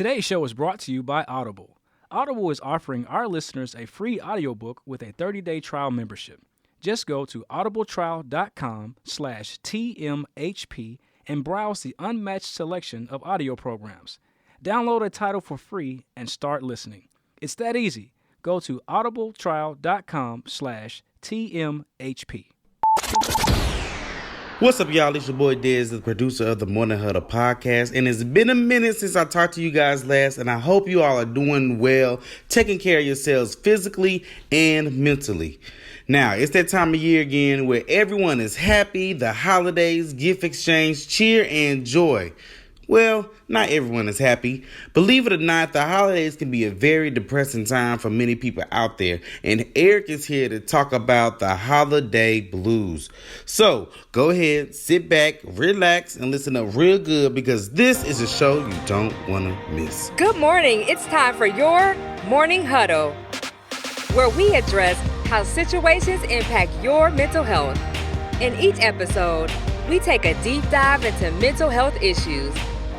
Today's show is brought to you by Audible. Audible is offering our listeners a free audiobook with a 30-day trial membership. Just go to audibletrial.com/TMHP and browse the unmatched selection of audio programs. Download a title for free and start listening. It's that easy. Go to audibletrial.com/TMHP. What's up, y'all? It's your boy Dez, the producer of the Morning Huddle podcast, and it's been a minute since I talked to you guys last, and I hope you all are doing well, taking care of yourselves physically and mentally. Now, it's that time of year again where everyone is happy, the holidays, gift exchange, cheer, and joy. Well, not everyone is happy. Believe it or not, the holidays can be a very depressing time for many people out there. And Eric is here to talk about the holiday blues. So go ahead, sit back, relax, and listen up real good because this is a show you don't want to miss. Good morning. It's time for your Morning Huddle, where we address how situations impact your mental health. In each episode, we take a deep dive into mental health issues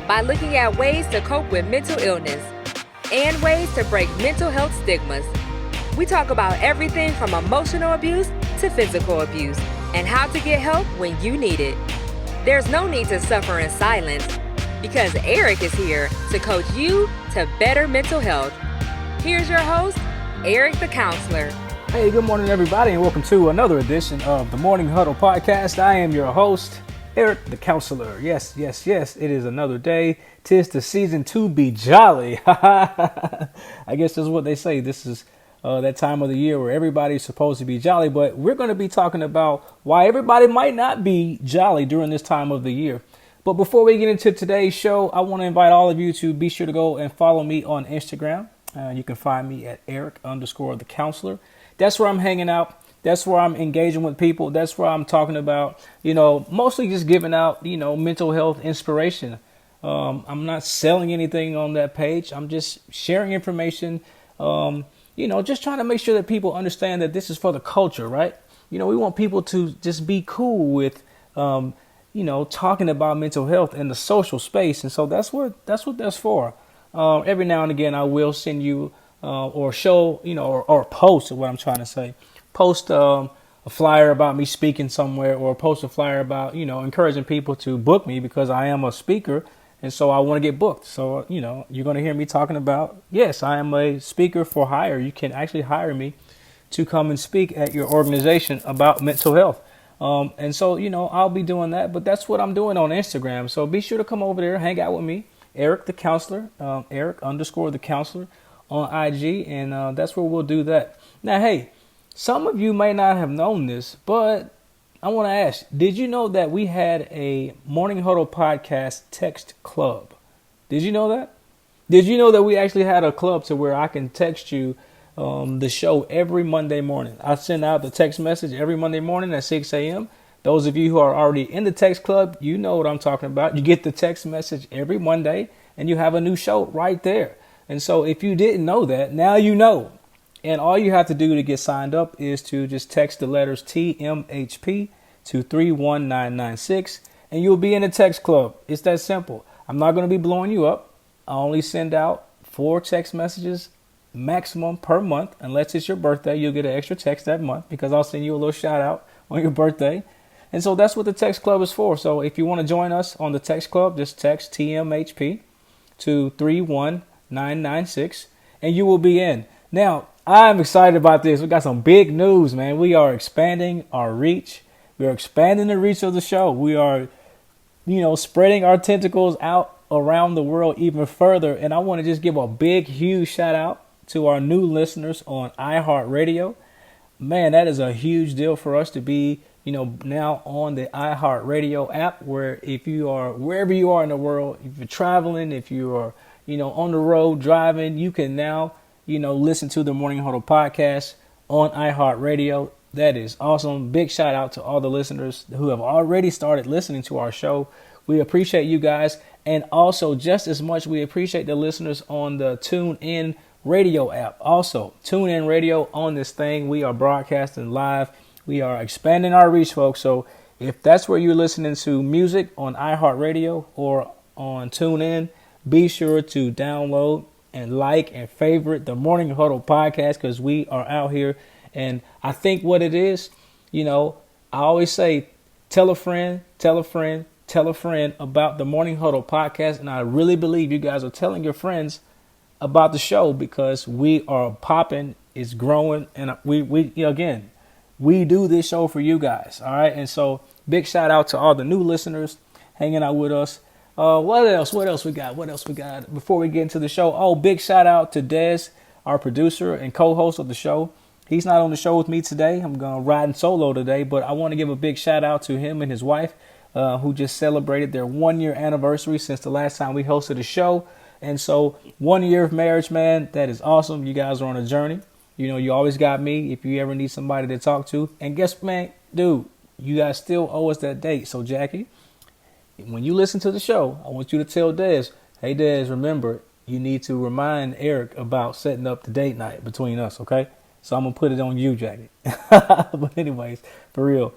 by looking at ways to cope with mental illness and ways to break mental health stigmas. We talk about everything from emotional abuse to physical abuse and how to get help when you need it. There's no need to suffer in silence because Eric is here to coach you to better mental health. Here's your host, Eric the Counselor. Hey, good morning, everybody, and welcome to another edition of the Morning Huddle podcast. I am your host, Eric the Counselor. Yes, it is another day. 'Tis the season to be jolly. I guess that's what they say. This is that time of the year where everybody's supposed to be jolly, but we're going to be talking about why everybody might not be jolly during this time of the year. But before we get into today's show, I want to invite all of you to be sure to go and follow me on Instagram. You can find me at Eric_the Counselor. That's where I'm hanging out. That's where I'm engaging with people. That's where I'm talking about, mostly just giving out, mental health inspiration. I'm not selling anything on that page. I'm just sharing information, just trying to make sure that people understand that this is for the culture, right? We want people to just be cool with, talking about mental health in the social space. And so that's what that's for. Every now and again, I will send you or show, or post what I'm trying to say. Post a flyer about me speaking somewhere or post a flyer about, encouraging people to book me because I am a speaker. And so I want to get booked. So, you're going to hear me talking about, yes, I am a speaker for hire. You can actually hire me to come and speak at your organization about mental health. And so, I'll be doing that. But that's what I'm doing on Instagram. So be sure to come over there, hang out with me, Eric the Counselor, Eric_the Counselor on IG. And that's where we'll do that. Now, hey. Some of you may not have known this, but I want to ask, did you know that we had a Morning Huddle podcast text club? Did you know that? Did you know that we actually had a club to where I can text you the show every Monday morning? I send out the text message every Monday morning at 6 a.m. Those of you who are already in the text club, you know what I'm talking about. You get the text message every Monday and you have a new show right there. And so if you didn't know that, now you know. And all you have to do to get signed up is to just text the letters TMHP to 31996 and you'll be in the text club. It's that simple. I'm not going to be blowing you up. I only send out 4 text messages maximum per month. Unless it's your birthday, you'll get an extra text that month because I'll send you a little shout out on your birthday. And so that's what the text club is for. So if you want to join us on the text club, just text TMHP to 31996 and you will be in. Now, I'm excited about this. We got some big news, man. We are expanding our reach. We are expanding the reach of the show. We are, spreading our tentacles out around the world even further. And I want to just give a big, huge shout out to our new listeners on iHeartRadio. Man, that is a huge deal for us to be, now on the iHeartRadio app, where if you are, wherever you are in the world, if you're traveling, if you are, on the road driving, you can now listen to the Morning Huddle podcast on iHeartRadio. That is awesome. Big shout out to all the listeners who have already started listening to our show. We appreciate you guys. And also just as much, we appreciate the listeners on the TuneIn Radio app. Also, TuneIn Radio on this thing. We are broadcasting live. We are expanding our reach, folks. So if that's where you're listening to music on iHeartRadio or on TuneIn, be sure to download and like and favorite the Morning Huddle podcast, because we are out here. And I think what it is, I always say, tell a friend, tell a friend, tell a friend about the Morning Huddle podcast. And I really believe you guys are telling your friends about the show, because we are popping, it's growing. And we do this show for you guys. All right. And so big shout out to all the new listeners hanging out with us. What else we got? Before we get into the show? Oh, big shout out to Dez, our producer and co-host of the show. He's not on the show with me today. I'm going to ride solo today, but I want to give a big shout out to him and his wife, who just celebrated their 1-year anniversary since the last time we hosted a show. And so 1 year of marriage, man, that is awesome. You guys are on a journey. You always got me if you ever need somebody to talk to. And guess, man, dude, you guys still owe us that date. So, Jackie, when you listen to the show, I want you to tell Dez, hey, Dez, remember, you need to remind Eric about setting up the date night between us, okay? So I'm going to put it on you, Jackie. But anyways, for real,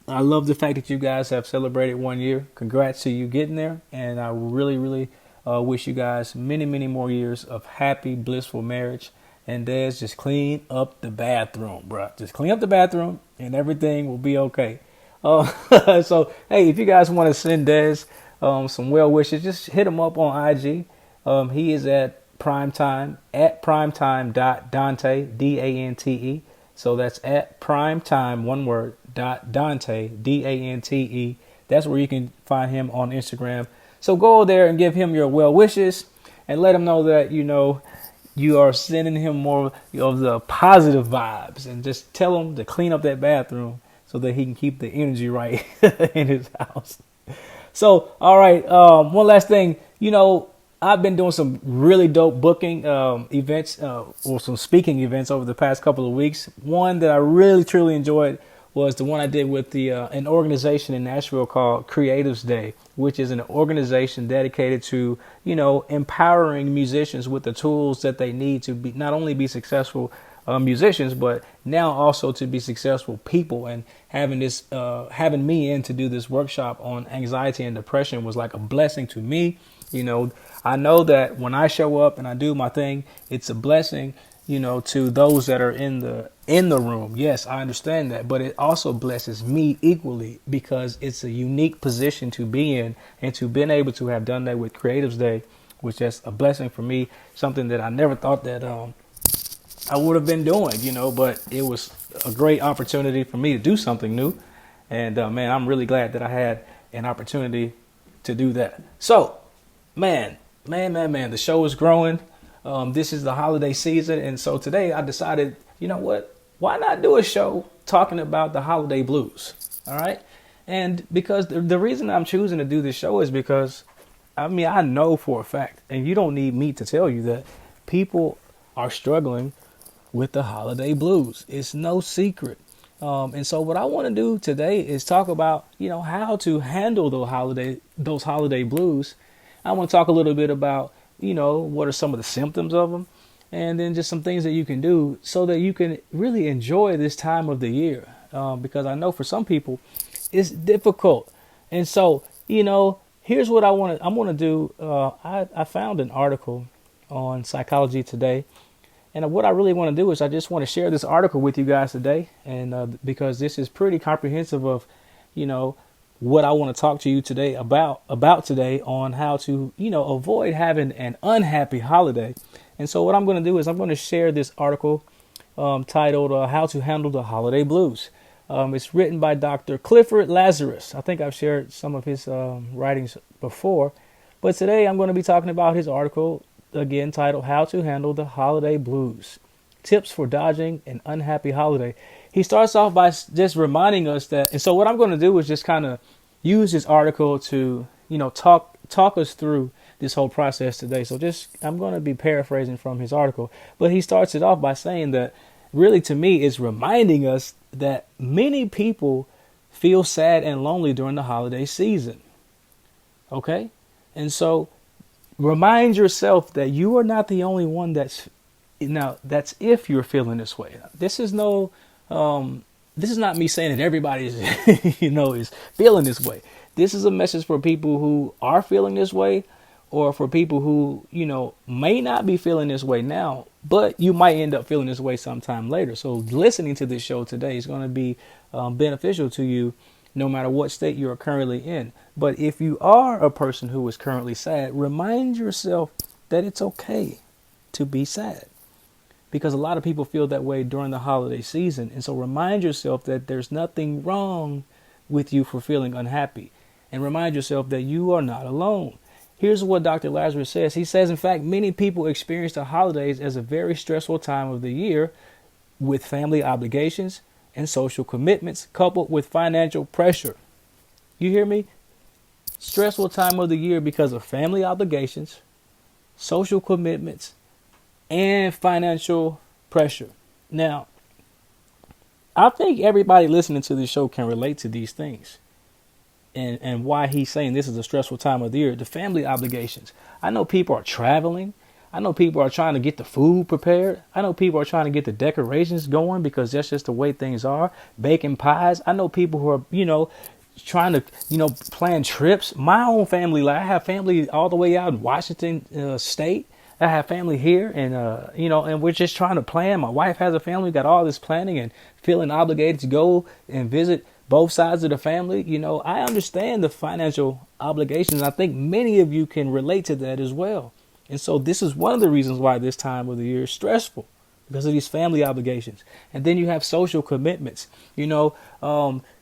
I love the fact that you guys have celebrated 1 year. Congrats to you getting there. And I really, really wish you guys many, many more years of happy, blissful marriage. And Dez, just clean up the bathroom, bro. Just clean up the bathroom and everything will be okay. So, hey, if you guys want to send Dez some well wishes, just hit him up on IG. He is at primetime, at primetime.dante, Dante. So that's at primetime, one word, .Dante, Dante. That's where you can find him on Instagram. So go there and give him your well wishes and let him know that, you are sending him more of the positive vibes, and just tell him to clean up that bathroom so that he can keep the energy right in his house. So, all right. One last thing, I've been doing some really dope booking events or some speaking events over the past couple of weeks. One that I really, truly enjoyed was the one I did with an organization in Nashville called Creatives Day, which is an organization dedicated to, empowering musicians with the tools that they need to be not only be successful musicians, but now also to be successful people. And having me in to do this workshop on anxiety and depression was like a blessing to me. I know that when I show up and I do my thing, it's a blessing, to those that are in the room. Yes, I understand that, but it also blesses me equally, because it's a unique position to be in, and to been able to have done that with Creatives Day was just a blessing for me. Something that I never thought that I would have been doing, but it was a great opportunity for me to do something new. And man, I'm really glad that I had an opportunity to do that. So, man, the show is growing. This is the holiday season. And so today I decided, you know what? Why not do a show talking about the holiday blues? All right. And because the reason I'm choosing to do this show is because, I know for a fact, and you don't need me to tell you that, people are struggling with the holiday blues. It's no secret. And so what I want to do today is talk about, how to handle those holiday blues. I want to talk a little bit about, what are some of the symptoms of them, and then just some things that you can do so that you can really enjoy this time of the year. Because I know for some people it's difficult. And so, here's what I'm going to do. I found an article on Psychology Today. And what I really want to do is I just want to share this article with you guys today. And because this is pretty comprehensive of, what I want to talk to you today about today on how to, avoid having an unhappy holiday. And so what I'm going to do is I'm going to share this article titled How to Handle the Holiday Blues. It's written by Dr. Clifford Lazarus. I think I've shared some of his writings before. But today I'm going to be talking about his article, again, titled How to Handle the Holiday Blues. Tips for Dodging an Unhappy Holiday. He starts off by just reminding us that, and so what I'm going to do is just kind of use this article to, talk us through this whole process today. So I'm going to be paraphrasing from his article, but he starts it off by saying that really, to me, it's reminding us that many people feel sad and lonely during the holiday season. Okay. And so remind yourself that you are not the only one that's if you're feeling this way. This is not me saying that everybody is, is feeling this way. this is a message for people who are feeling this way, or for people who, may not be feeling this way now, but you might end up feeling this way sometime later. So listening to this show today is going to be beneficial to you no matter what state you are currently in. But if you are a person who is currently sad, remind yourself that it's okay to be sad, because a lot of people feel that way during the holiday season. And so remind yourself that there's nothing wrong with you for feeling unhappy, and remind yourself that you are not alone. Here's what Dr. Lazarus says. He says, in fact, many people experience the holidays as a very stressful time of the year, with family obligations and social commitments coupled with financial pressure. You hear me? Stressful time of the year because of family obligations, social commitments, and financial pressure. Now, I think everybody listening to this show can relate to these things. And why he's saying this is a stressful time of the year. The family obligations. I know people are traveling. I know people are trying to get the food prepared. I know people are trying to get the decorations going because that's just the way things are. Baking pies. I know people who are, trying to, plan trips. My own family, I have family all the way out in Washington State. I have family here, and and we're just trying to plan. My wife has a family, got all this planning and feeling obligated to go and visit both sides of the family. I understand the financial obligations. I think many of you can relate to that as well. And so this is one of the reasons why this time of the year is stressful, because of these family obligations. And then you have social commitments.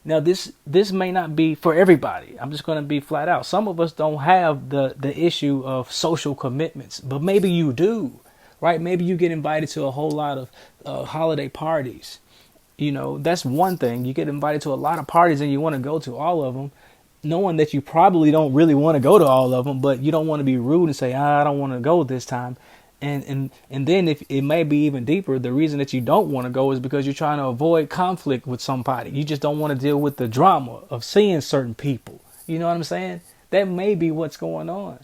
Now this may not be for everybody. I'm just going to be flat out. Some of us don't have the issue of social commitments, but maybe you do, right? Maybe you get invited to a whole lot of holiday parties. That's one thing. You get invited to a lot of parties and you want to go to all of them, knowing that you probably don't really want to go to all of them, but you don't want to be rude and say, I don't want to go this time. And then if it may be even deeper, the reason that you don't want to go is because you're trying to avoid conflict with somebody. You just don't want to deal with the drama of seeing certain people. You know what I'm saying? That may be what's going on.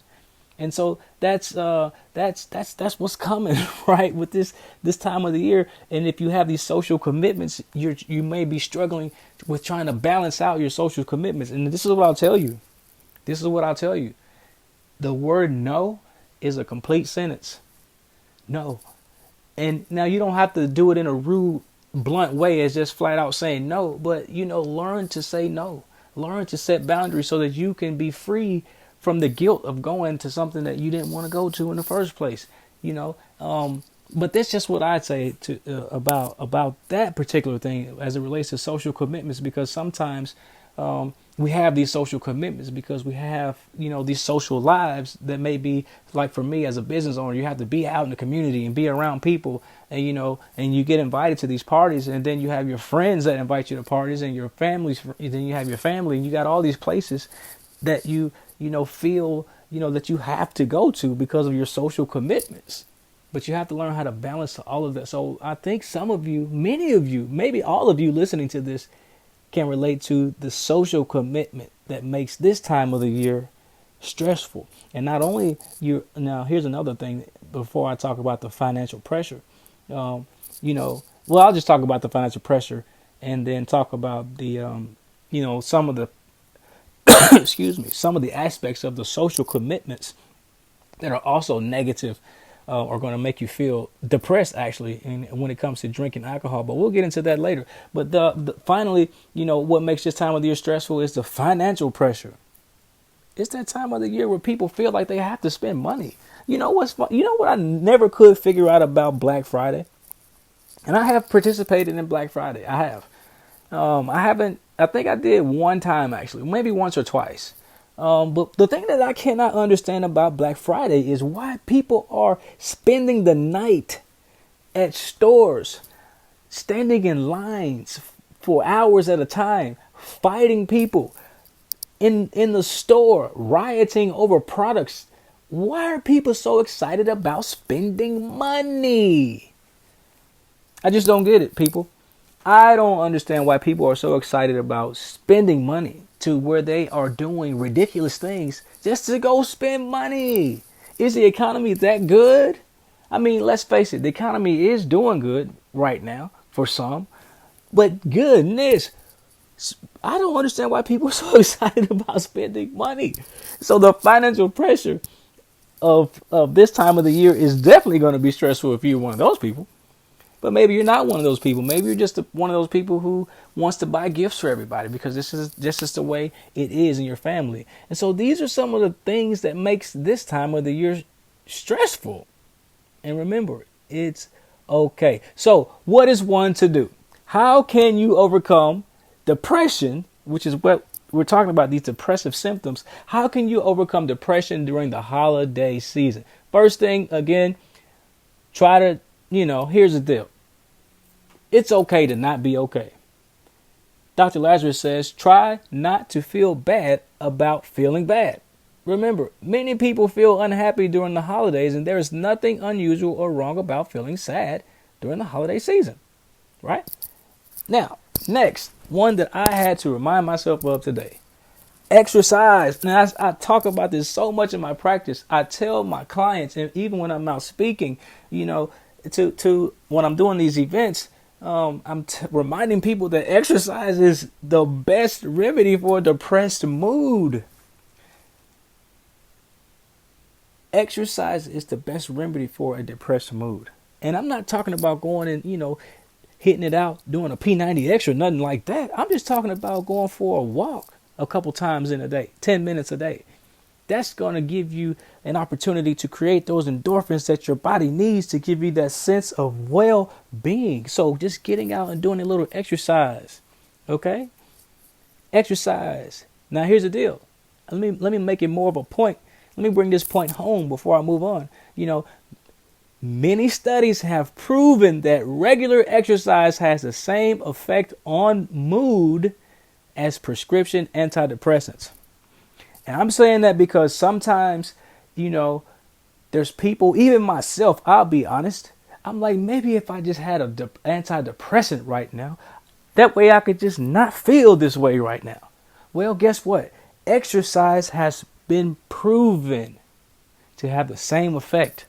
And so that's what's coming, right, with this time of the year. And if you have these social commitments, you may be struggling with trying to balance out your social commitments. And this is what I'll tell you. The word no is a complete sentence. No. And now you don't have to do it in a rude, blunt way as just flat out saying no, but, learn to say no. Learn to set boundaries so that you can be free from the guilt of going to something that you didn't want to go to in the first place, But that's just what I'd say about that particular thing as it relates to social commitments, because sometimes we have these social commitments because we have, these social lives that may be like, for me as a business owner, you have to be out in the community and be around people, and, and you get invited to these parties, and then you have your friends that invite you to parties, and your families, then you have your family, and you got all these places that you feel, that you have to go to because of your social commitments. But you have to learn how to balance all of that. So I think some of you, many of you, maybe all of you listening to this can relate to the social commitment that makes this time of the year stressful. And not only now here's another thing before I talk about the financial pressure. I'll just talk about the financial pressure and then talk about the, some of the some of the aspects of the social commitments that are also negative are going to make you feel depressed, actually, and when it comes to drinking alcohol. But we'll get into that later. But finally, what makes this time of the year stressful is the financial pressure. It's that time of the year where people feel like they have to spend money. You know what's fun? You know what I never could figure out about Black Friday? And I have participated in Black Friday. I have. I think I did one time, actually, maybe once or twice. But the thing that I cannot understand about Black Friday is why people are spending the night at stores, standing in lines for hours at a time, fighting people in the store, rioting over products. Why are people so excited about spending money? I just don't get it, people. I don't understand why people are so excited about spending money to where they are doing ridiculous things just to go spend money. Is the economy that good? I mean, let's face it, the economy is doing good right now for some. But goodness, I don't understand why people are so excited about spending money. So the financial pressure of this time of the year is definitely going to be stressful if you're one of those people. But maybe you're not one of those people. Maybe you're just one of those people who wants to buy gifts for everybody because this is just the way it is in your family. And so these are some of the things that makes this time of the year stressful. And remember, it's okay. So what is one to do? How can you overcome depression, which is what we're talking about, these depressive symptoms? How can you overcome depression during the holiday season? First thing, again, try to, here's the deal. It's okay to not be okay. Dr. Lazarus says, try not to feel bad about feeling bad. Remember, many people feel unhappy during the holidays, and there is nothing unusual or wrong about feeling sad during the holiday season, right? Now, next, one that I had to remind myself of today. Exercise. Now, I talk about this so much in my practice. I tell my clients, and even when I'm out speaking, to when I'm doing these events, I'm reminding people that exercise is the best remedy for a depressed mood. Exercise is the best remedy for a depressed mood. And I'm not talking about going and, hitting it out, doing a P90X or nothing like that. I'm just talking about going for a walk a couple times in a day, 10 minutes a day. That's going to give you an opportunity to create those endorphins that your body needs to give you that sense of well-being. So just getting out and doing a little exercise, okay? Exercise. Now, here's the deal. Let me make it more of a point. Let me bring this point home before I move on. Many studies have proven that regular exercise has the same effect on mood as prescription antidepressants. And I'm saying that because sometimes, there's people, even myself, I'll be honest. I'm like, maybe if I just had an antidepressant right now, that way I could just not feel this way right now. Well, guess what? Exercise has been proven to have the same effect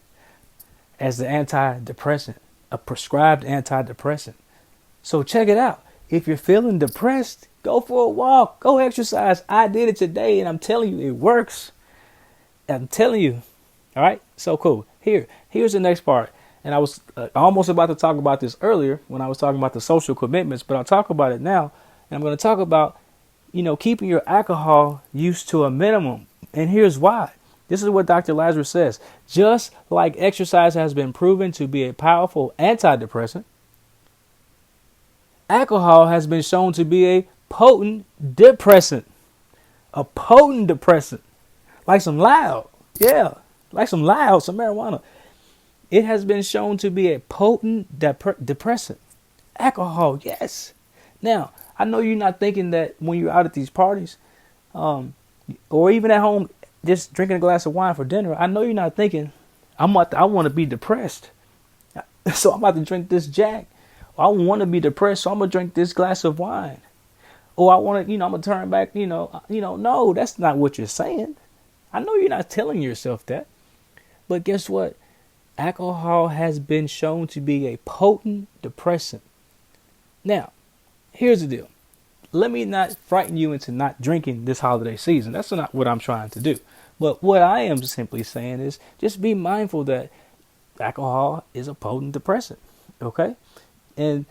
as the antidepressant, a prescribed antidepressant. So check it out. If you're feeling depressed, go for a walk, go exercise. I did it today and I'm telling you, it works. I'm telling you. All right. So cool. Here's the next part. And I was almost about to talk about this earlier when I was talking about the social commitments, but I'll talk about it now. And I'm going to talk about, keeping your alcohol use to a minimum. And here's why. This is what Dr. Lazarus says. Just like exercise has been proven to be a powerful antidepressant, alcohol has been shown to be a potent depressant. A potent depressant. Like some loud. Yeah. Like some marijuana. It has been shown to be a potent depressant. Alcohol, yes. Now, I know you're not thinking that when you're out at these parties, or even at home, just drinking a glass of wine for dinner. I know you're not thinking, I want to be depressed, so I'm about to drink this Jack. Or I want to be depressed, so I'm gonna drink this glass of wine. Or I want to, I'm gonna turn back. No, that's not what you're saying. I know you're not telling yourself that, but guess what? Alcohol has been shown to be a potent depressant. Now, here's the deal. Let me not frighten you into not drinking this holiday season. That's not what I'm trying to do. But what I am simply saying is just be mindful that alcohol is a potent depressant. Okay? And,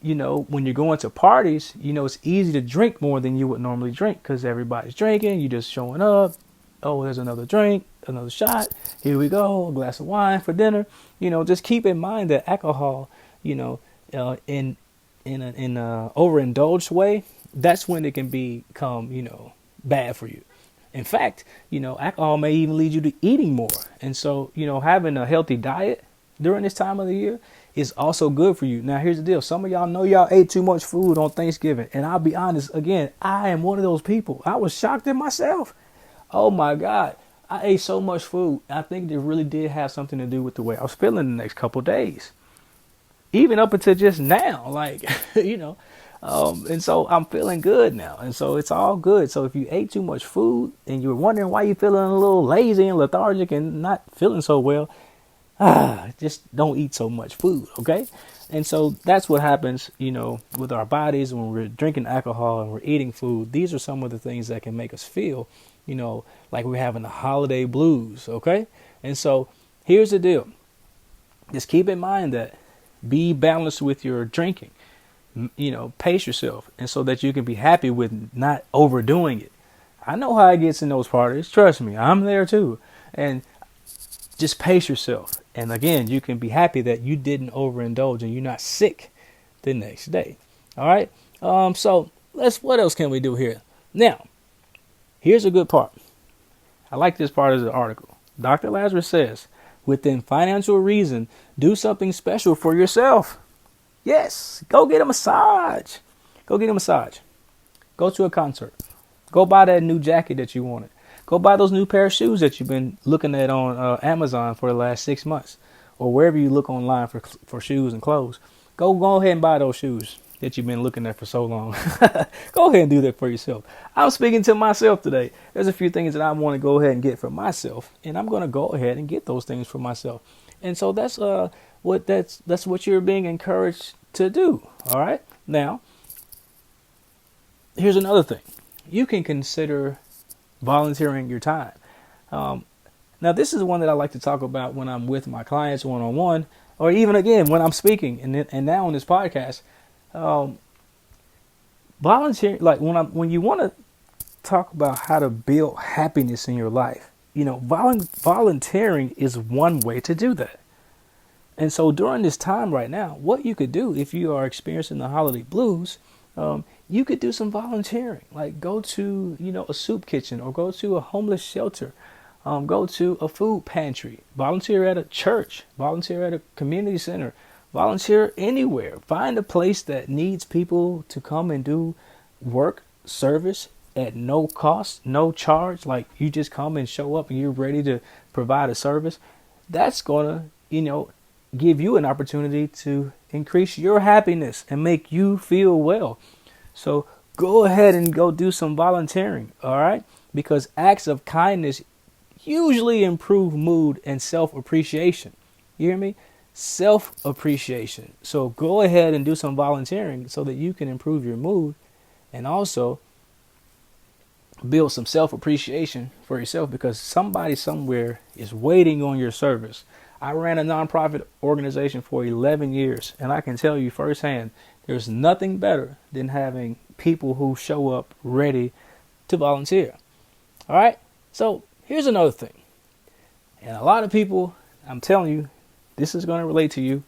when you're going to parties, it's easy to drink more than you would normally drink because everybody's drinking. You're just showing up. Oh, there's another drink, another shot. Here we go. A glass of wine for dinner. Just keep in mind that alcohol, in an overindulged way, that's when it can become, bad for you. In fact, alcohol may even lead you to eating more. And so, having a healthy diet during this time of the year is also good for you. Now, here's the deal. Some of y'all know y'all ate too much food on Thanksgiving. And I'll be honest, again, I am one of those people. I was shocked at myself. Oh, my God. I ate so much food. I think it really did have something to do with the way I was feeling the next couple of days. Even up until just now, and so I'm feeling good now. And so it's all good. So if you ate too much food and you're wondering why you're feeling a little lazy and lethargic and not feeling so well, just don't eat so much food, okay? And so that's what happens, with our bodies when we're drinking alcohol and we're eating food. These are some of the things that can make us feel, like we're having the holiday blues, okay? And so here's the deal. Just keep in mind that be balanced with your drinking, pace yourself, and so that you can be happy with not overdoing it. I know how it gets in those parties. Trust me, I'm there too. And just pace yourself. And again, you can be happy that you didn't overindulge and you're not sick the next day. All right. So what else can we do here? Now, here's a good part. I like this part of the article. Dr. Lazarus says, within financial reason, do something special for yourself. Yes. Go get a massage. Go get a massage. Go to a concert. Go buy that new jacket that you wanted. Go buy those new pair of shoes that you've been looking at on Amazon for the last 6 months, or wherever you look online for shoes and clothes. Go ahead and buy those shoes that you've been looking at for so long. Go ahead and do that for yourself. I'm speaking to myself today. There's a few things that I want to go ahead and get for myself, and I'm going to go ahead and get those things for myself. And so that's what you're being encouraged to do. All right. Now, here's another thing. You can consider volunteering your time. Now, this is one that I like to talk about when I'm with my clients one-on-one, or even again when I'm speaking, and now on this podcast. Volunteering, like when you want to talk about how to build happiness in your life, volunteering is one way to do that. And so during this time right now, what you could do if you are experiencing the holiday blues, you could do some volunteering, like go to, a soup kitchen, or go to a homeless shelter, go to a food pantry, volunteer at a church, volunteer at a community center, volunteer anywhere. Find a place that needs people to come and do work, service at no cost, no charge. Like you just come and show up and you're ready to provide a service. That's going to, give you an opportunity to increase your happiness and make you feel well. So go ahead and go do some volunteering, all right? Because acts of kindness usually improve mood and self-appreciation. You hear me? Self-appreciation. So go ahead and do some volunteering so that you can improve your mood and also build some self-appreciation for yourself, because somebody somewhere is waiting on your service. I ran a nonprofit organization for 11 years, and I can tell you firsthand, there's nothing better than having people who show up ready to volunteer. All right. So here's another thing. And a lot of people, I'm telling you, this is going to relate to you.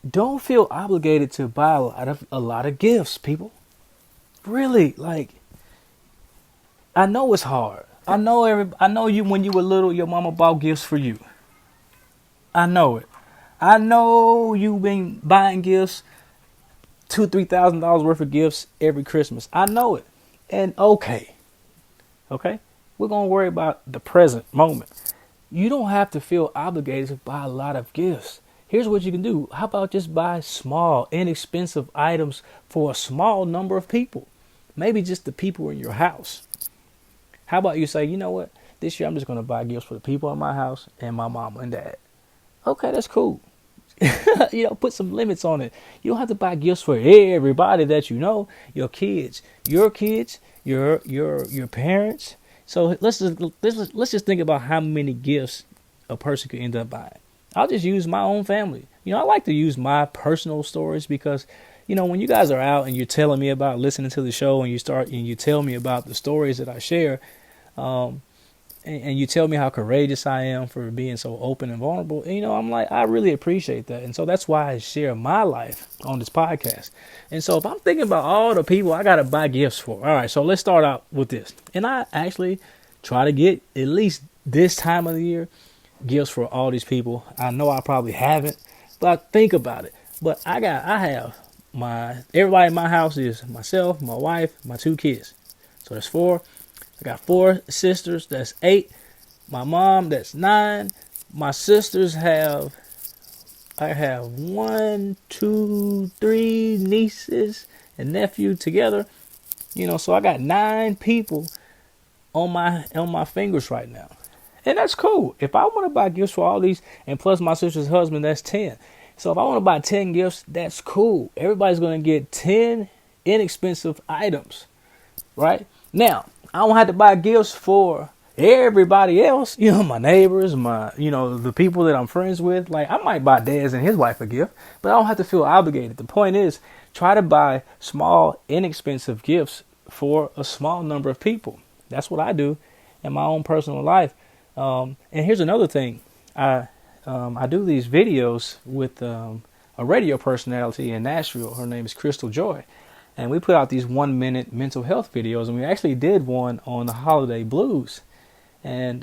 Don't feel obligated to buy a lot of gifts, people. Really, I know it's hard. I know you when you were little, your mama bought gifts for you. I know it. I know you've been buying gifts, $2,000-$3,000 worth of gifts every Christmas. I know it. And okay, we're gonna worry about the present moment. You don't have to feel obligated to buy a lot of gifts. Here's what you can do. How about just buy small, inexpensive items for a small number of people? Maybe just the people in your house. How about you say, you know what? This year I'm just going to buy gifts for the people in my house and my mama and dad. Okay, that's cool. Put some limits on it. You don't have to buy gifts for everybody that you know. Your kids, your parents. So let's just think about how many gifts a person could end up buying. I'll just use my own family. I like to use my personal stories because, when you guys are out and you're telling me about listening to the show and you tell me about the stories that I share, and you tell me how courageous I am for being so open and vulnerable, I'm like, I really appreciate that. And so that's why I share my life on this podcast. And so if I'm thinking about all the people I got to buy gifts for, all right, so let's start out with this. And I actually try to get, at least this time of the year, gifts for all these people. I know I probably haven't, but think about it. But everybody in my house is myself, my wife, my 2 kids. So that's 4. I got 4 sisters. That's 8. My mom, that's 9. My sisters I have 1, 2, 3 nieces and nephew together. So I got 9 people on my fingers right now. And that's cool. If I want to buy gifts for all these, and plus my sister's husband, that's 10. So if I want to buy 10 gifts, that's cool. Everybody's going to get 10 inexpensive items, right? Now, I don't have to buy gifts for everybody else, my neighbors, the people that I'm friends with. Like, I might buy Dez and his wife a gift, but I don't have to feel obligated. The point is, try to buy small, inexpensive gifts for a small number of people. That's what I do in my own personal life. And here's another thing. I do these videos with a radio personality in Nashville. Her name is Crystal Joy. And we put out these 1-minute mental health videos. And we actually did one on the holiday blues. And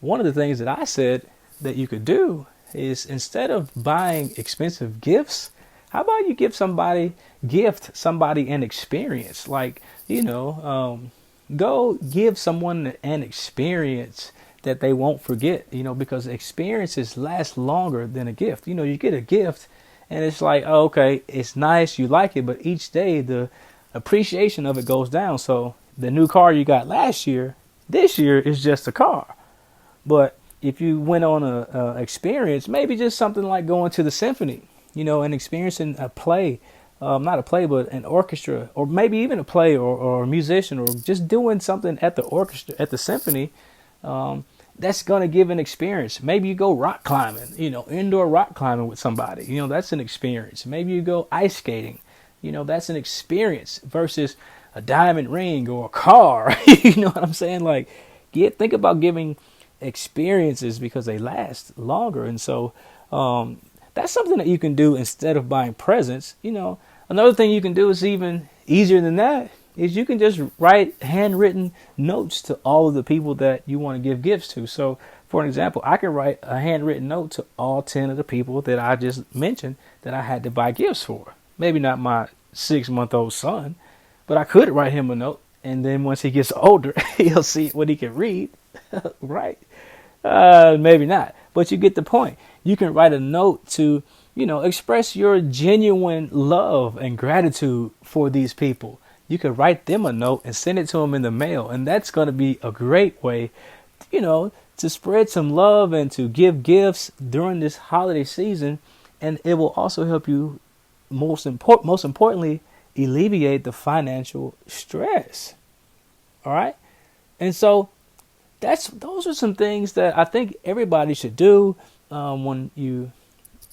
one of the things that I said that you could do is, instead of buying expensive gifts, how about you gift somebody an experience? Like, go give someone an experience that they won't forget, because experiences last longer than a gift. You get a gift and it's like, oh, okay, it's nice, you like it, but each day the appreciation of it goes down. So the new car you got last year, this year is just a car. But if you went on a experience, maybe just something like going to the symphony, and experiencing a play, not a play, but an orchestra, or maybe even a play or a musician, or just doing something at the orchestra, at the symphony, that's going to give an experience. Maybe you go rock climbing, indoor rock climbing with somebody, that's an experience. Maybe you go ice skating, that's an experience versus a diamond ring or a car. You know what I'm saying? Like, think about giving experiences, because they last longer. And so, that's something that you can do instead of buying presents. Another thing you can do is even easier than that, is you can just write handwritten notes to all of the people that you want to give gifts to. So, for an example, I can write a handwritten note to all 10 of the people that I just mentioned that I had to buy gifts for. Maybe not my 6-month-old son, but I could write him a note, and then once he gets older, he'll see what he can read, right? Maybe not, but you get the point. You can write a note to, express your genuine love and gratitude for these people. You could write them a note and send it to them in the mail. And that's going to be a great way, to spread some love and to give gifts during this holiday season. And it will also help you, most importantly, alleviate the financial stress. All right. And so those are some things that I think everybody should do when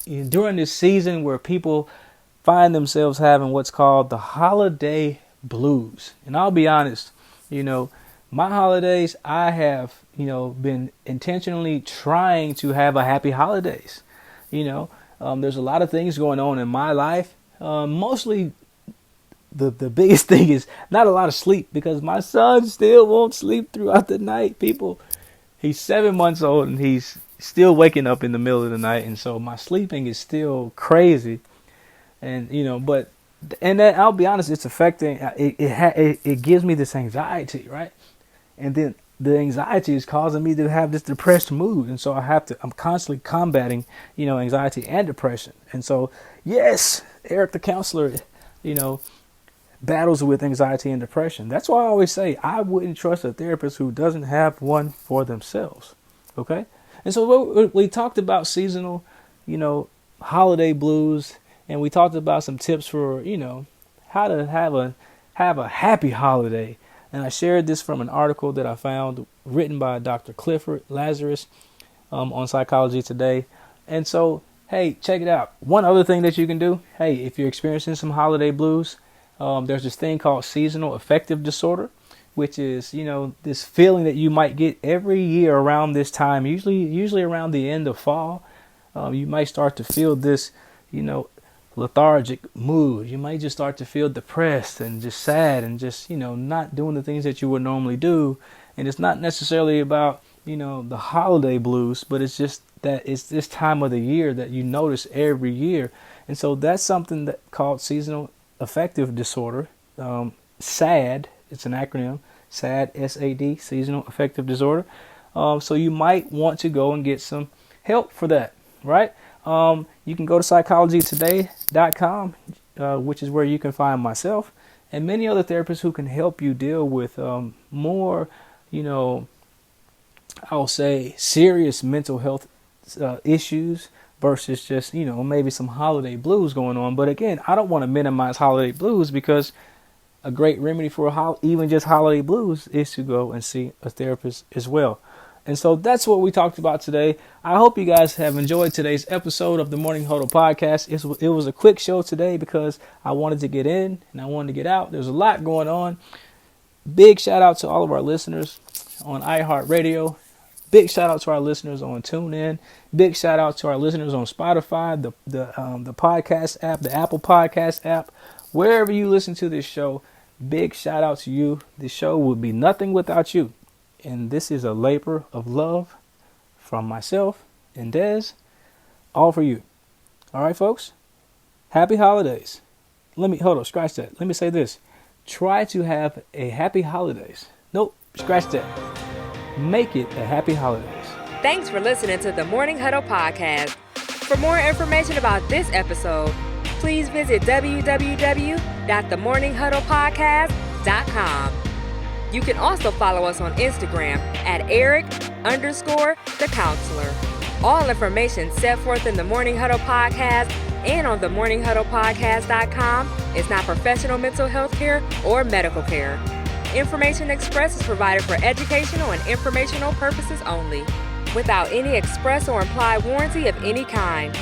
during this season where people find themselves having what's called the holiday blues. And I'll be honest, my holidays, I have, been intentionally trying to have a happy holidays. There's a lot of things going on in my life. Mostly the biggest thing is not a lot of sleep, because my son still won't sleep throughout the night. He's 7 months old and he's still waking up in the middle of the night. And so my sleeping is still crazy. And, and then I'll be honest, it's affecting, it gives me this anxiety, right? And then the anxiety is causing me to have this depressed mood. And so I'm constantly combating, anxiety and depression. And so, yes, Eric the counselor, battles with anxiety and depression. That's why I always say I wouldn't trust a therapist who doesn't have one for themselves. Okay? And so we talked about seasonal, holiday blues. And we talked about some tips for, how to have a happy holiday. And I shared this from an article that I found written by Dr. Clifford Lazarus on Psychology Today. And so, hey, check it out. One other thing that you can do, hey, if you're experiencing some holiday blues, there's this thing called seasonal affective disorder, which is, this feeling that you might get every year around this time, usually around the end of fall. You might start to feel this, lethargic mood. You might just start to feel depressed and just sad and just, not doing the things that you would normally do. And it's not necessarily about, the holiday blues, but it's just that it's this time of the year that you notice every year. And so that's something that called seasonal affective disorder. SAD, it's an acronym, SAD, S-A-D, seasonal affective disorder. So you might want to go and get some help for that, right? You can go to psychologytoday.com, which is where you can find myself and many other therapists who can help you deal with more, I'll say, serious mental health issues versus just, maybe some holiday blues going on. But again, I don't want to minimize holiday blues, because a great remedy for even just holiday blues is to go and see a therapist as well. And so that's what we talked about today. I hope you guys have enjoyed today's episode of the Morning Huddle Podcast. It was a quick show today because I wanted to get in and I wanted to get out. There's a lot going on. Big shout out to all of our listeners on iHeartRadio. Big shout out to our listeners on TuneIn. Big shout out to our listeners on Spotify, the podcast app, the Apple Podcast app. Wherever you listen to this show, big shout out to you. This show would be nothing without you. And this is a labor of love from myself and Dez, all for you. All right, folks. Happy holidays. Scratch that. Let me say this. Try to have a happy holidays. Nope, scratch that. Make it a happy holidays. Thanks for listening to the Morning Huddle Podcast. For more information about this episode, please visit www.themorninghuddlepodcast.com. You can also follow us on Instagram at Eric_the-Counselor. All information set forth in the Morning Huddle Podcast and on themorninghuddlepodcast.com is not professional mental health care or medical care. Information expressed is provided for educational and informational purposes only, without any express or implied warranty of any kind.